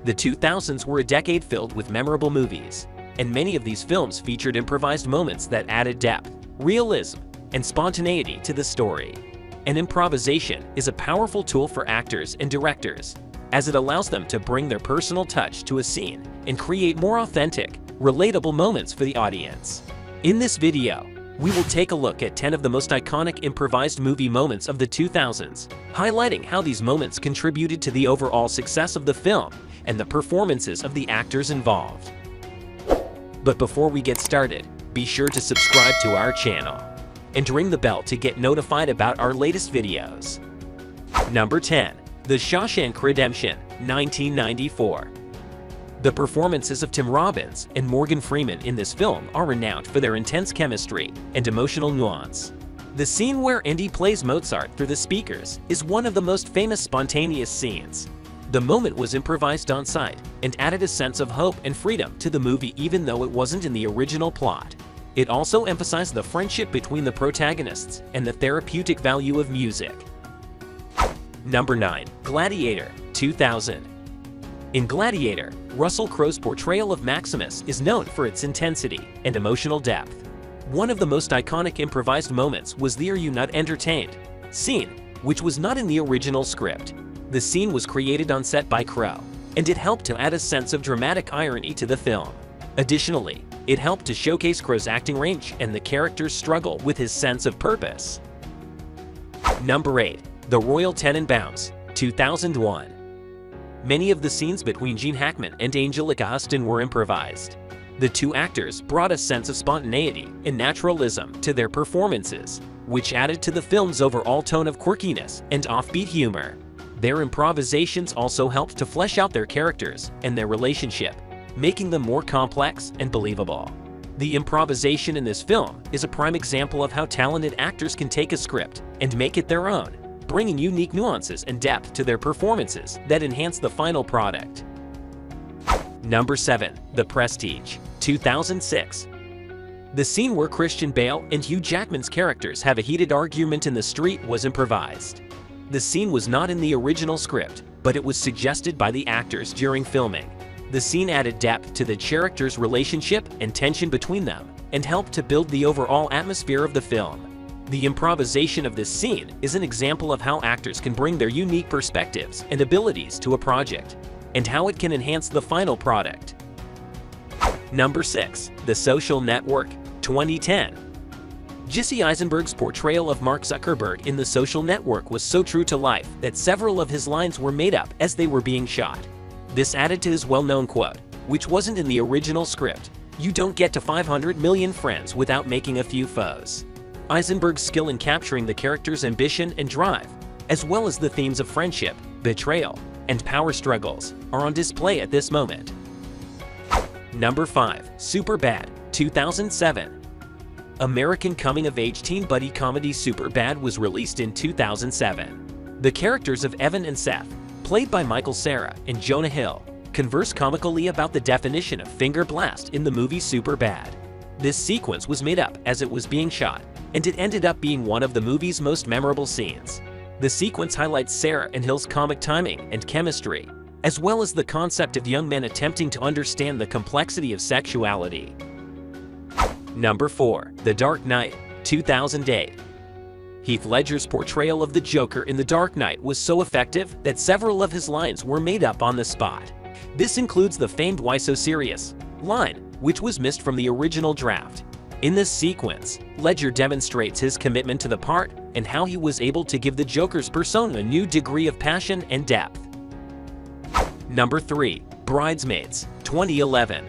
The 2000s were a decade filled with memorable movies, and many of these films featured improvised moments that added depth, realism, and spontaneity to the story. And improvisation is a powerful tool for actors and directors, as it allows them to bring their personal touch to a scene and create more authentic, relatable moments for the audience. In this video, we will take a look at 10 of the most iconic improvised movie moments of the 2000s, highlighting how these moments contributed to the overall success of the film and the performances of the actors involved. But before we get started, be sure to subscribe to our channel and ring the bell to get notified about our latest videos. Number 10. The Shawshank Redemption, 1994. The performances of Tim Robbins and Morgan Freeman in this film are renowned for their intense chemistry and emotional nuance. The scene where Andy plays Mozart through the speakers is one of the most famous spontaneous scenes. The moment was improvised on site and added a sense of hope and freedom to the movie even though it wasn't in the original plot. It also emphasized the friendship between the protagonists and the therapeutic value of music. Number 9. Gladiator, 2000. In Gladiator, Russell Crowe's portrayal of Maximus is known for its intensity and emotional depth. One of the most iconic improvised moments was the "Are you not entertained?" scene, which was not in the original script. The scene was created on set by Crowe, and it helped to add a sense of dramatic irony to the film. Additionally, it helped to showcase Crowe's acting range and the character's struggle with his sense of purpose. Number 8. The Royal Tenenbaums, 2001. Many of the scenes between Gene Hackman and Angelica Houston were improvised. The two actors brought a sense of spontaneity and naturalism to their performances, which added to the film's overall tone of quirkiness and offbeat humor. Their improvisations also helped to flesh out their characters and their relationship, making them more complex and believable. The improvisation in this film is a prime example of how talented actors can take a script and make it their own, bringing unique nuances and depth to their performances that enhance the final product. Number 7. The Prestige, 2006. The scene where Christian Bale and Hugh Jackman's characters have a heated argument in the street was improvised. The scene was not in the original script, but it was suggested by the actors during filming. The scene added depth to the characters' relationship and tension between them, and helped to build the overall atmosphere of the film. The improvisation of this scene is an example of how actors can bring their unique perspectives and abilities to a project, and how it can enhance the final product. Number 6. The Social Network, 2010. Jesse Eisenberg's portrayal of Mark Zuckerberg in The Social Network was so true to life that several of his lines were made up as they were being shot. This added to his well-known quote, which wasn't in the original script: "You don't get to 500 million friends without making a few foes." Eisenberg's skill in capturing the character's ambition and drive, as well as the themes of friendship, betrayal, and power struggles, are on display at this moment. Number 5. Superbad, 2007. American coming-of-age teen buddy comedy Superbad was released in 2007. The characters of Evan and Seth, played by Michael Cera and Jonah Hill, converse comically about the definition of finger blast in the movie Superbad. This sequence was made up as it was being shot, and it ended up being one of the movie's most memorable scenes. The sequence highlights Cera and Hill's comic timing and chemistry, as well as the concept of young men attempting to understand the complexity of sexuality. Number 4. The Dark Knight, 2008. Heath Ledger's portrayal of the Joker in The Dark Knight was so effective that several of his lines were made up on the spot. This includes the famed "Why so serious?" line, which was missed from the original draft. In this sequence, Ledger demonstrates his commitment to the part and how he was able to give the Joker's persona a new degree of passion and depth. Number 3. Bridesmaids, 2011.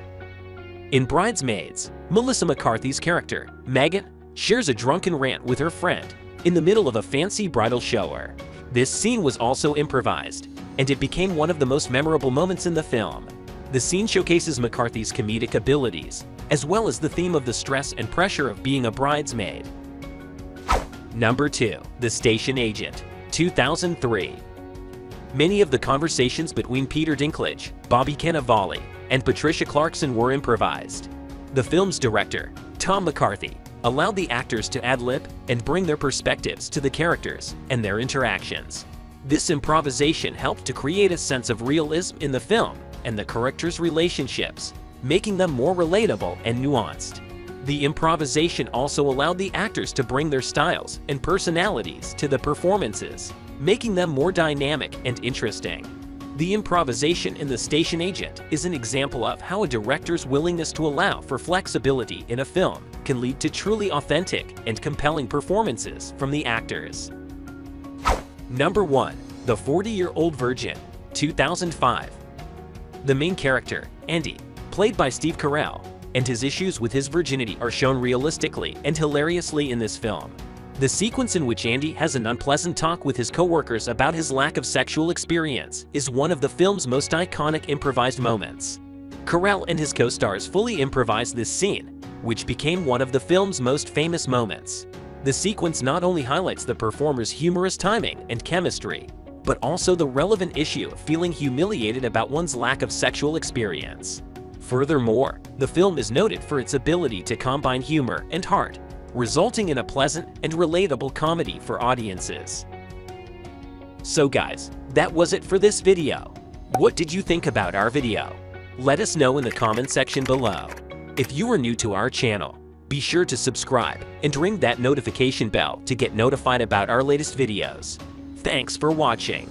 In Bridesmaids, Melissa McCarthy's character, Megan, shares a drunken rant with her friend in the middle of a fancy bridal shower. This scene was also improvised, and it became one of the most memorable moments in the film. The scene showcases McCarthy's comedic abilities, as well as the theme of the stress and pressure of being a bridesmaid. Number 2. The Station Agent, 2003. Many of the conversations between Peter Dinklage, Bobby Cannavale, and Patricia Clarkson were improvised. The film's director, Tom McCarthy, allowed the actors to ad-lib and bring their perspectives to the characters and their interactions. This improvisation helped to create a sense of realism in the film and the characters' relationships, making them more relatable and nuanced. The improvisation also allowed the actors to bring their styles and personalities to the performances, making them more dynamic and interesting. The improvisation in The Station Agent is an example of how a director's willingness to allow for flexibility in a film can lead to truly authentic and compelling performances from the actors. Number 1. The 40-Year-Old Virgin, 2005. The main character, Andy, played by Steve Carell, and his issues with his virginity are shown realistically and hilariously in this film. The sequence in which Andy has an unpleasant talk with his co-workers about his lack of sexual experience is one of the film's most iconic improvised moments. Carell and his co-stars fully improvised this scene, which became one of the film's most famous moments. The sequence not only highlights the performer's humorous timing and chemistry, but also the relevant issue of feeling humiliated about one's lack of sexual experience. Furthermore, the film is noted for its ability to combine humor and heart, resulting in a pleasant and relatable comedy for audiences. So guys, that was it for this video. What did you think about our video? Let us know in the comment section below. If you are new to our channel, be sure to subscribe and ring that notification bell to get notified about our latest videos. Thanks for watching.